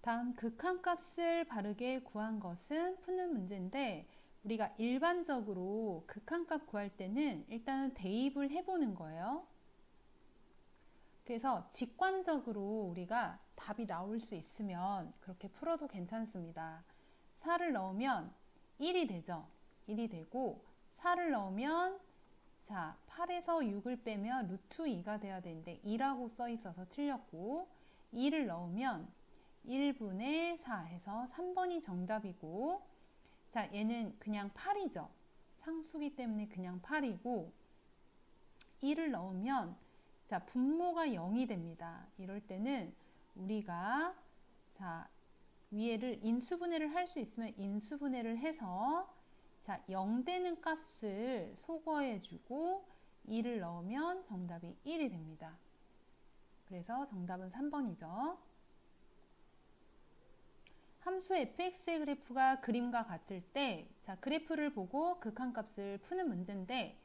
다음 극한값을 바르게 구한 것은 푸는 문제인데, 우리가 일반적으로 극한값 구할 때는 일단은 대입을 해보는 거예요. 그래서 직관적으로 우리가 답이 나올 수 있으면 그렇게 풀어도 괜찮습니다. 4를 넣으면 1이 되죠. 1이 되고, 4를 넣으면 자 8에서 6을 빼면 루트 2가 돼야 되는데 2라고 써 있어서 틀렸고, 2를 넣으면 1분의 4 해서 3번이 정답이고, 자 얘는 그냥 8이죠. 상수기 때문에 그냥 8이고, 1을 넣으면 자 분모가 0이 됩니다. 이럴 때는 우리가 자 위에를 인수분해를 할 수 있으면 인수분해를 해서 자 0 되는 값을 소거해 주고 2를 넣으면 정답이 1이 됩니다. 그래서 정답은 3번이죠. 함수 fx의 그래프가 그림과 같을 때, 자 그래프를 보고 극한값을 푸는 문제인데,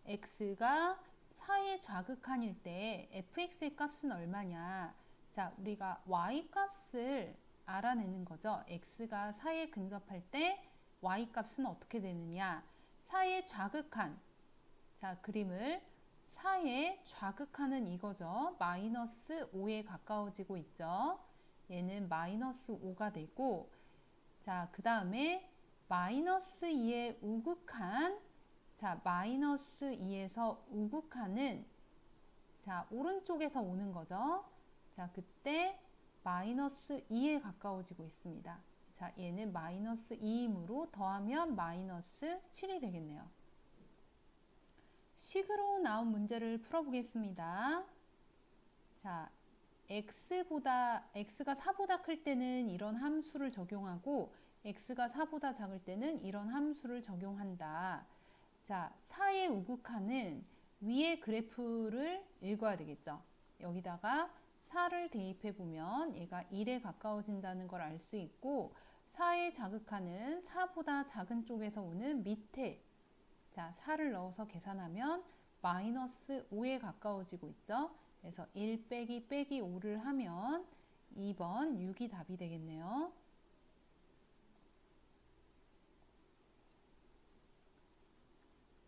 x가 4의 좌극한일 때 fx의 값은 얼마냐. 자 우리가 y 값을 알아내는 거죠. x가 4에 근접할 때 y 값은 어떻게 되느냐. 4의 좌극한, 자 그림을 4의 좌극한은 이거죠. 마이너스 5에 가까워지고 있죠. 얘는 마이너스 5가 되고, 자 그 다음에 마이너스 2의 우극한, 자 마이너스 2에서 우극한은 자 오른쪽에서 오는 거죠. 자 그때 마이너스 2에 가까워지고 있습니다. 자 얘는 마이너스 2이므로 더하면 마이너스 7이 되겠네요. 식으로 나온 문제를 풀어보겠습니다. 자 x가 4보다 클 때는 이런 함수를 적용하고, x가 4보다 작을 때는 이런 함수를 적용한다. 자 4의 우극한은 위의 그래프를 읽어야 되겠죠. 여기다가 4를 대입해 보면 얘가 1에 가까워진다는 걸 알 수 있고, 4의 자극한은 4보다 작은 쪽에서 오는 밑에, 자 4를 넣어서 계산하면 마이너스 5에 가까워지고 있죠. 그래서 1 빼기 5를 하면 2번 6이 답이 되겠네요.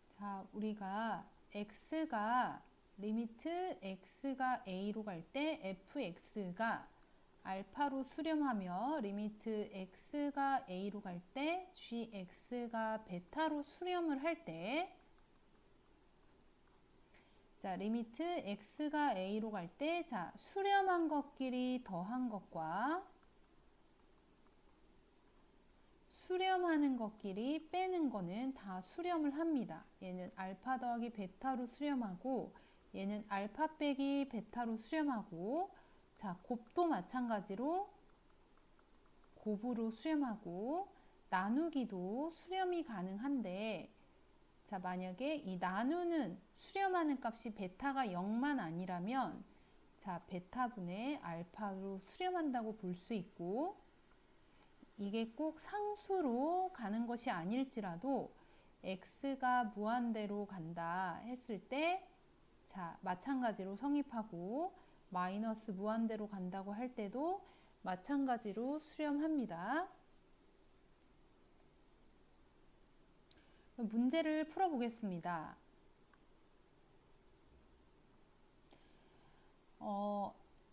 자 우리가 x가 리미트 x가 a로 갈 때 fx가 알파로 수렴하며 리미트 x가 a로 갈 때 gx가 베타로 수렴을 할 때, 자 리미트 x가 a로 갈 때 자 수렴한 것끼리 더한 것과 수렴하는 것끼리 빼는 거는 다 수렴을 합니다. 얘는 알파 더하기 베타로 수렴하고, 얘는 알파 빼기 베타로 수렴하고, 자 곱도 마찬가지로 곱으로 수렴하고, 나누기도 수렴이 가능한데, 자 만약에 이 나누는 수렴하는 값이 베타가 0만 아니라면 자 베타분의 알파로 수렴한다고 볼 수 있고, 이게 꼭 상수로 가는 것이 아닐지라도 x가 무한대로 간다 했을 때 자 마찬가지로 성립하고, 마이너스 무한대로 간다고 할 때도 마찬가지로 수렴합니다. 문제를 풀어보겠습니다.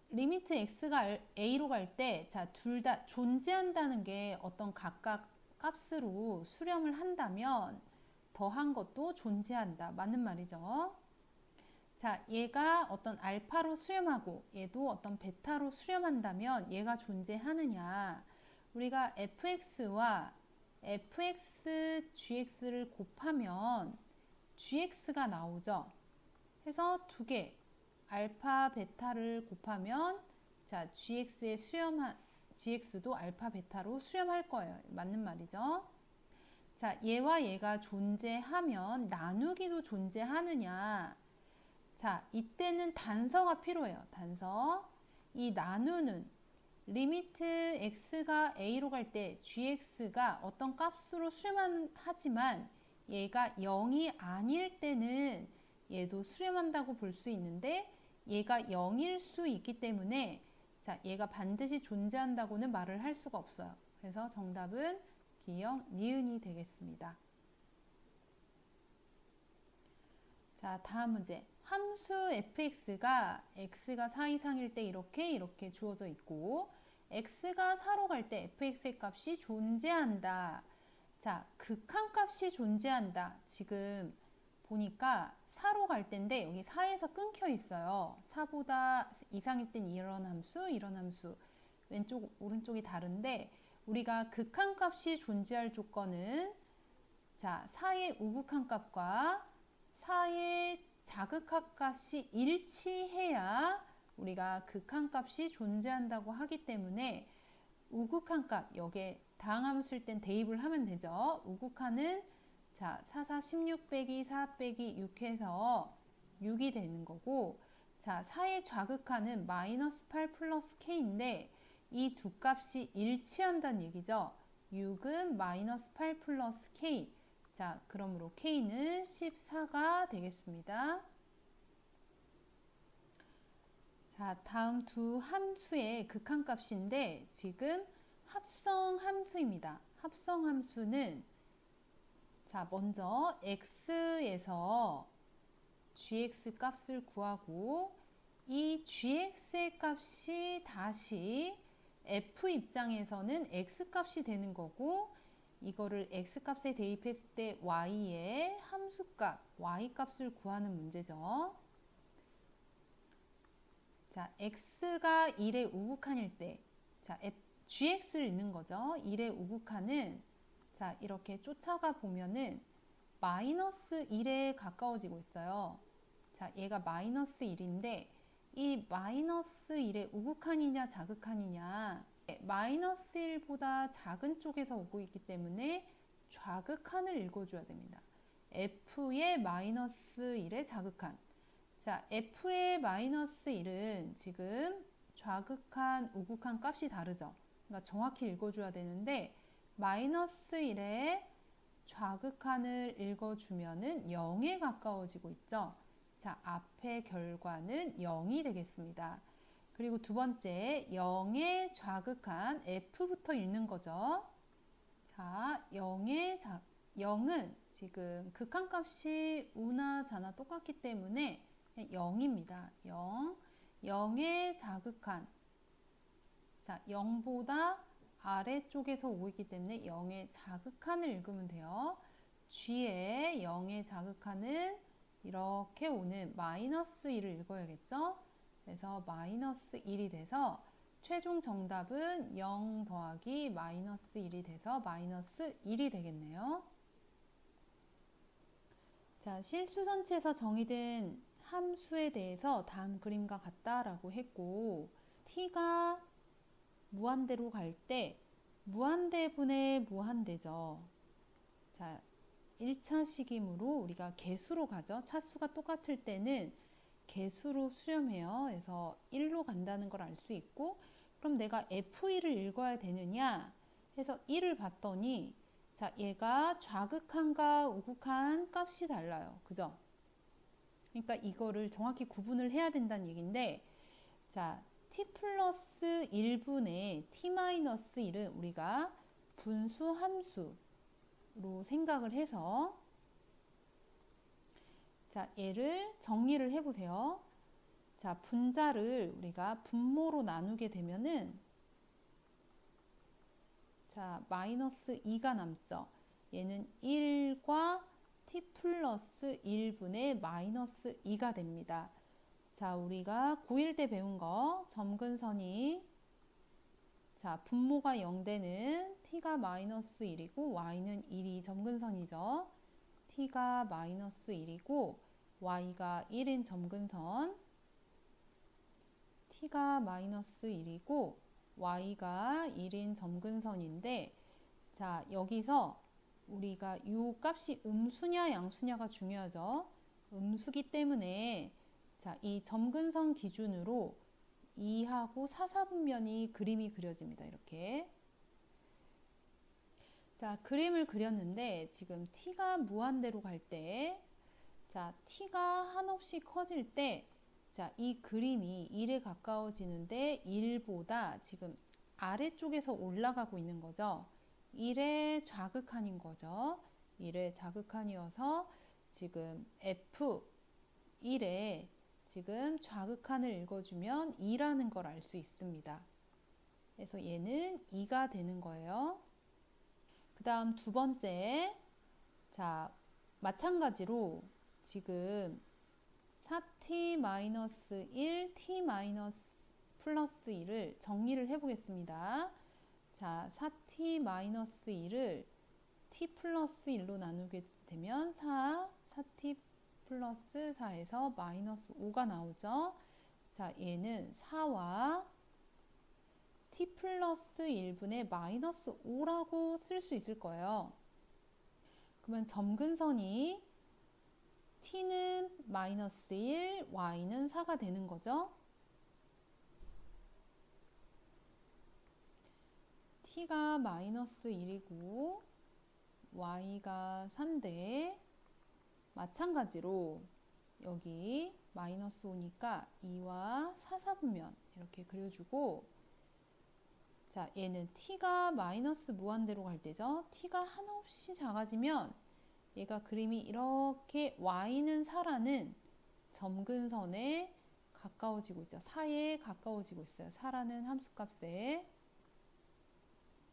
리미트 x가 a로 갈 때 자 둘 다 존재한다는 게 어떤 각각 값으로 수렴을 한다면 더한 것도 존재한다. 맞는 말이죠. 자 얘가 어떤 알파로 수렴하고 얘도 어떤 베타로 수렴한다면 얘가 존재하느냐. 우리가 fx와 fx gx를 곱하면 gx가 나오죠. 해서 두 개 알파 베타를 곱하면 자 gx의 gx도 알파 베타로 수렴할 거예요. 맞는 말이죠. 자 얘와 얘가 존재하면 나누기도 존재하느냐. 자 이때는 단서가 필요해요. 단서. 이 나누는 리미트 x가 a로 갈 때 gx가 어떤 값으로 수렴하지만 얘가 0이 아닐 때는 얘도 수렴한다고 볼 수 있는데, 얘가 0일 수 있기 때문에 자, 얘가 반드시 존재한다고는 말을 할 수가 없어요. 그래서 정답은 기역 니은이 되겠습니다. 자, 다음 문제. 함수 fx가 x가 4 이상일 때 이렇게 주어져 있고 x가 4로 갈 때 fx의 값이 존재한다. 자, 극한값이 존재한다. 지금 보니까 4로 갈 때인데 여기 4에서 끊겨 있어요. 4보다 이상일 땐 이런 함수 왼쪽 오른쪽이 다른데 우리가 극한값이 존재할 조건은 자, 4의 우극한값과 4의 자극한값이 일치해야 우리가 극한값이 존재한다고 하기 때문에 우극한값 여기에 다항함수일 땐 대입을 하면 되죠. 우극한은 자, 4, 4, 16 빼기 4 빼기 6 해서 6이 되는 거고 자, 4의 좌극한은 마이너스 8 플러스 k인데 이 두 값이 일치한다는 얘기죠. 6은 마이너스 8 플러스 k 자, 그러므로 k는 14가 되겠습니다. 자, 다음 두 함수의 극한값인데 지금 합성함수입니다. 합성함수는 자, 먼저 x에서 gx 값을 구하고 이 gx의 값이 다시 f 입장에서는 x 값이 되는 거고 이거를 x값에 대입했을 때 y의 함수값, y값을 구하는 문제죠. 자, x가 1의 우극한일 때, 자, gx를 읽는 거죠. 1의 우극한은 자, 이렇게 쫓아가 보면은 마이너스 1에 가까워지고 있어요. 자, 얘가 마이너스 1인데 이 마이너스 1의 우극한이냐 자극한이냐 마이너스 1보다 작은 쪽에서 오고 있기 때문에 좌극한을 읽어줘야 됩니다. f의 마이너스 1의 자극한. 자, f의 마이너스 1은 지금 좌극한, 우극한 값이 다르죠. 그러니까 정확히 읽어줘야 되는데 마이너스 1의 좌극한을 읽어주면은 0에 가까워지고 있죠. 자, 앞의 결과는 0이 되겠습니다. 그리고 두 번째 0의 좌극한 f부터 읽는 거죠. 자, 0은 지금 극한값이 우나 자나 똑같기 때문에 0입니다. 0의 자극한 자, 0보다 아래쪽에서 오고 있기 때문에 0의 자극한을 읽으면 돼요. G의 0의 자극한은 이렇게 오는 마이너스 1을 읽어야겠죠. 그래서 마이너스 1이 돼서 최종 정답은 0 더하기 마이너스 1이 돼서 마이너스 1이 되겠네요. 자, 실수전체에서 정의된 함수에 대해서 다음 그림과 같다라고 했고 t가 무한대로 갈 때 무한대분의 무한대죠. 자, 1차 식이므로 우리가 개수로 가죠. 차수가 똑같을 때는 개수로 수렴해요. 그래서 1로 간다는 걸 알 수 있고 그럼 내가 F1을 읽어야 되느냐 해서 1을 봤더니 자, 얘가 좌극한과 우극한 값이 달라요. 그죠? 그러니까 이거를 정확히 구분을 해야 된다는 얘기인데 자, t 플러스 1분의 t 마이너스 1은 우리가 분수 함수로 생각을 해서 자, 얘를 정리를 해보세요. 자, 분자를 우리가 분모로 나누게 되면은 자, 마이너스 2가 남죠. 얘는 1과 t 플러스 1분의 마이너스 2가 됩니다. 자, 우리가 고1 때 배운 거 점근선이 자, 분모가 0되는 t가 마이너스 1이고 y는 1이 점근선이죠. t가 마이너스 1이고 y가 1인 점근선 t가 마이너스 1이고 y가 1인 점근선인데 자, 여기서 우리가 이 값이 음수냐 양수냐가 중요하죠. 음수기 때문에 자, 이 점근선 기준으로 2하고 4, 4분면이 그림이 그려집니다. 이렇게. 자, 그림을 그렸는데 지금 t가 무한대로 갈 때 자, t가 한없이 커질 때 자, 이 그림이 1에 가까워지는데 1보다 지금 아래쪽에서 올라가고 있는 거죠. 1의 좌극한인 거죠. 1의 좌극한이어서 지금 F1에 지금 좌극한을 읽어주면 2라는 걸 알 수 있습니다. 그래서 얘는 2가 되는 거예요. 그 다음 두 번째, 자, 마찬가지로 지금 4t-1, t-플러스 1을 정리를 해보겠습니다. 자, 4t-1을 t 플러스 1로 나누게 되면 4t 플러스 4에서 마이너스 5가 나오죠. 자, 얘는 4와 t 플러스 1분의 마이너스 5라고 쓸 수 있을 거예요. 그러면 점근선이 t는 마이너스 1, y는 4가 되는 거죠. t가 마이너스 1이고 y가 4인데 마찬가지로 여기 마이너스 5니까 2와 4, 4분면 이렇게 그려주고, 자, 얘는 t가 마이너스 무한대로 갈 때죠. t가 한없이 작아지면 얘가 그림이 이렇게 y는 4라는 점근선에 가까워지고 있죠. 4에 가까워지고 있어요. 4라는 함수값에.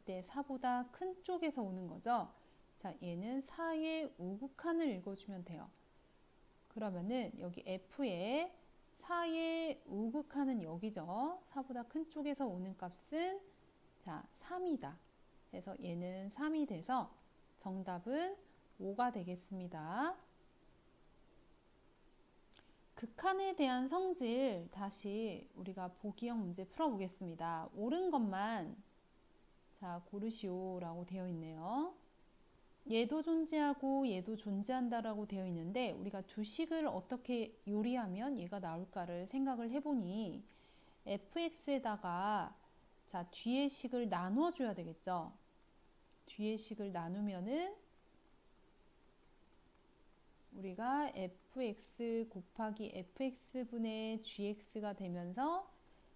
네, 4보다 큰 쪽에서 오는 거죠. 자, 얘는 4의 우극한을 읽어주면 돼요. 그러면은 여기 F에 4의 우극한은 여기죠. 4보다 큰 쪽에서 오는 값은 자, 3이다. 그래서 얘는 3이 돼서 정답은 5가 되겠습니다. 극한에 대한 성질 다시 우리가 보기형 문제 풀어보겠습니다. 옳은 것만 자, 고르시오라고 되어 있네요. 얘도 존재하고 얘도 존재한다라고 되어 있는데 우리가 두 식을 어떻게 요리하면 얘가 나올까를 생각을 해보니 fx에다가 자, 뒤의 식을 나누어 줘야 되겠죠. 뒤의 식을 나누면은 우리가 fx 곱하기 fx분의 gx가 되면서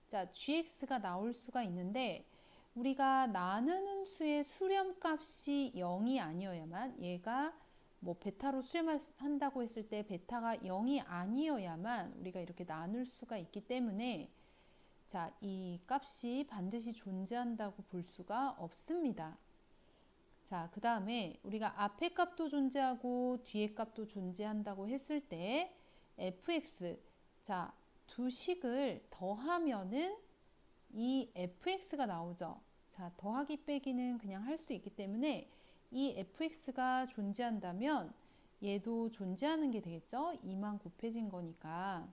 자, gx가 나올 수가 있는데 우리가 나누는 수의 수렴값이 0이 아니어야만, 얘가 뭐 베타로 수렴한다고 했을 때 베타가 0이 아니어야만 우리가 이렇게 나눌 수가 있기 때문에 자, 이 값이 반드시 존재한다고 볼 수가 없습니다. 자, 그 다음에 우리가 앞에 값도 존재하고 뒤에 값도 존재한다고 했을 때 fx, 자, 두 식을 더하면은 이 fx가 나오죠. 자, 더하기 빼기는 그냥 할 수 있기 때문에 이 fx가 존재한다면 얘도 존재하는 게 되겠죠. 2만 곱해진 거니까.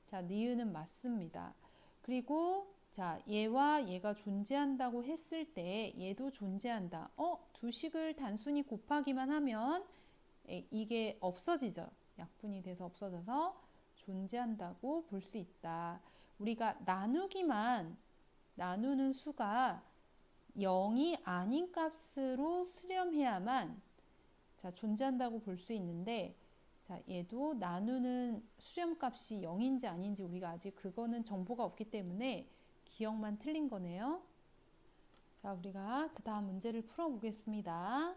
자, 니은은 맞습니다. 그리고 자, 얘와 얘가 존재한다고 했을 때 얘도 존재한다. 두 식을 단순히 곱하기만 하면 이게 없어지죠. 약분이 돼서 없어져서 존재한다고 볼 수 있다. 우리가 나누는 수가 0이 아닌 값으로 수렴해야만 자, 존재한다고 볼 수 있는데 자, 얘도 나누는 수렴값이 0인지 아닌지 우리가 아직 그거는 정보가 없기 때문에 기억만 틀린 거네요. 자, 우리가 그 다음 문제를 풀어보겠습니다.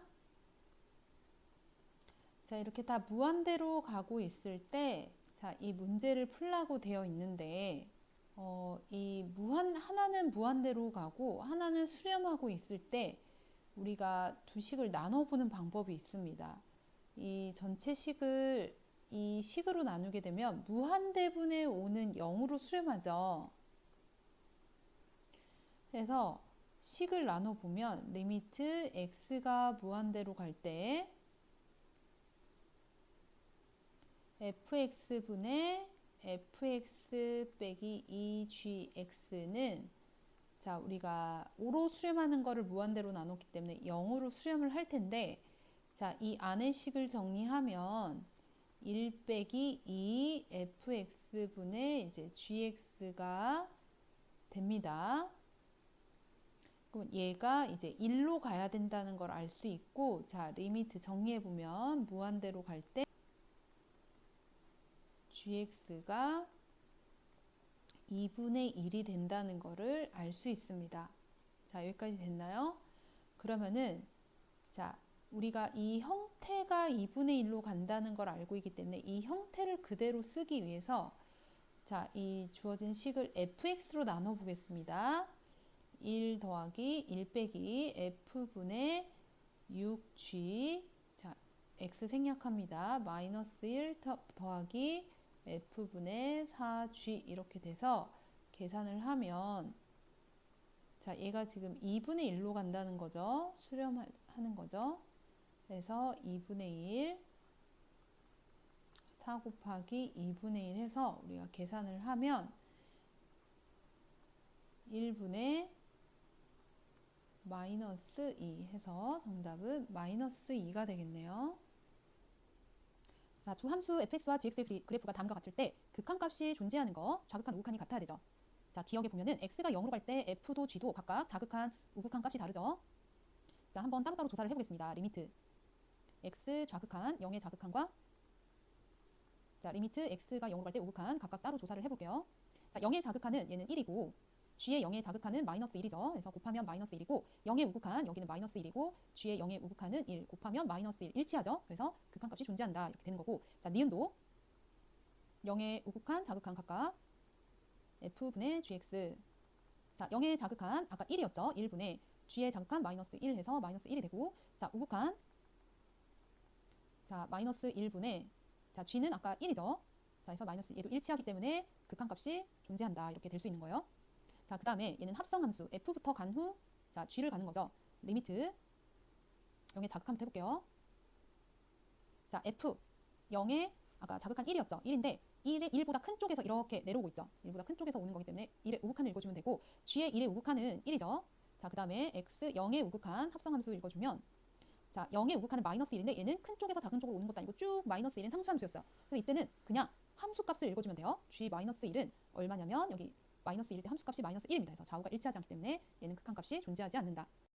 자, 이렇게 다 무한대로 가고 있을 때 자, 이 문제를 풀라고 되어 있는데 하나는 무한대로 가고 하나는 수렴하고 있을 때 우리가 두 식을 나눠보는 방법이 있습니다. 이 전체 식을 이 식으로 나누게 되면 무한대분의 5는 0으로 수렴하죠. 그래서 식을 나눠보면 리미트 x가 무한대로 갈 때 fx분의 fx 빼기 2gx는 자, 우리가 5로 수렴하는 거를 무한대로 나눴기 때문에 0으로 수렴을 할 텐데 자, 이 안의 식을 정리하면 1 빼기 2 fx분의 이제 gx가 됩니다. 그럼 얘가 이제 1로 가야 된다는 걸 알 수 있고 자, 리미트 정리해 보면 무한대로 갈 때 gx가 2분의 1이 된다는 거를 알 수 있습니다. 자, 여기까지 됐나요? 그러면은 자, 우리가 이 형태가 2분의 1로 간다는 걸 알고 있기 때문에 이 형태를 그대로 쓰기 위해서 자, 이 주어진 식을 fx로 나눠 보겠습니다. 1 더하기 1 빼기 f분의 6g. 자, x 생략합니다. 마이너스 1 더하기 f분의 4g 이렇게 돼서 계산을 하면 자, 얘가 지금 2분의 1로 간다는 거죠. 수렴하는 거죠. 그래서 2분의 1 4 곱하기 2분의 1 해서 우리가 계산을 하면 1분의 마이너스 2 해서 정답은 마이너스 2가 되겠네요. 자, 두 함수 fx와 gx의 그래프가 다음과 같을 때 극한값이 존재하는 거, 좌극한 우극한이 같아야 되죠. 자, 기억해 보면은 x가 0으로 갈 때 f도 g도 각각 자극한 우극한 값이 다르죠. 자, 한번 따로따로 조사를 해보겠습니다. 리미트 x 좌극한 0의 자극한과 자, 리미트 x가 0으로 갈 때 우극한 각각 따로 조사를 해볼게요. 자, 0의 자극한은 얘는 1이고 g의 0의 자극한은 마이너스 1이죠. 그래서 곱하면 마이너스 1이고 0의 우극한 여기는 마이너스 1이고 g의 0의 우극한은 1 곱하면 마이너스 1 일치하죠. 그래서 극한값이 존재한다 이렇게 되는 거고 자, 니은도 0의 우극한 자극한 각각 f분의 gx 자, 0의 자극한 아까 1이었죠. 1분의 g의 자극한 마이너스 1 해서 마이너스 1이 되고 자, 우극한 자, 마이너스 1분의 자, g는 아까 1이죠. 자, 그래서 마이너스 얘도 일치하기 때문에 극한값이 존재한다 이렇게 될 수 있는 거예요. 자, 그 다음에 얘는 합성함수 f부터 간 후 자, g를 가는 거죠. 리미트 0의 자극한부터 해볼게요. 자, f 0의 아까 자극한 1이었죠. 1인데 1보다 큰 쪽에서 이렇게 내려오고 있죠. 1보다 큰 쪽에서 오는 거기 때문에 1의 우극한을 읽어주면 되고 g의 1의 우극한은 1이죠. 자, 그 다음에 x 0의 우극한 합성함수 읽어주면 자, 0의 우극한은 마이너스 1인데 얘는 큰 쪽에서 작은 쪽으로 오는 것도 아니고 쭉 마이너스 1은 상수함수였어요. 그래서 이때는 그냥 함수값을 읽어주면 돼요. g 마이너스 1은 얼마냐면 여기 마이너스 1일 때 함수값이 마이너스 1입니다. 그래서 좌우가 일치하지 않기 때문에 얘는 극한값이 존재하지 않는다.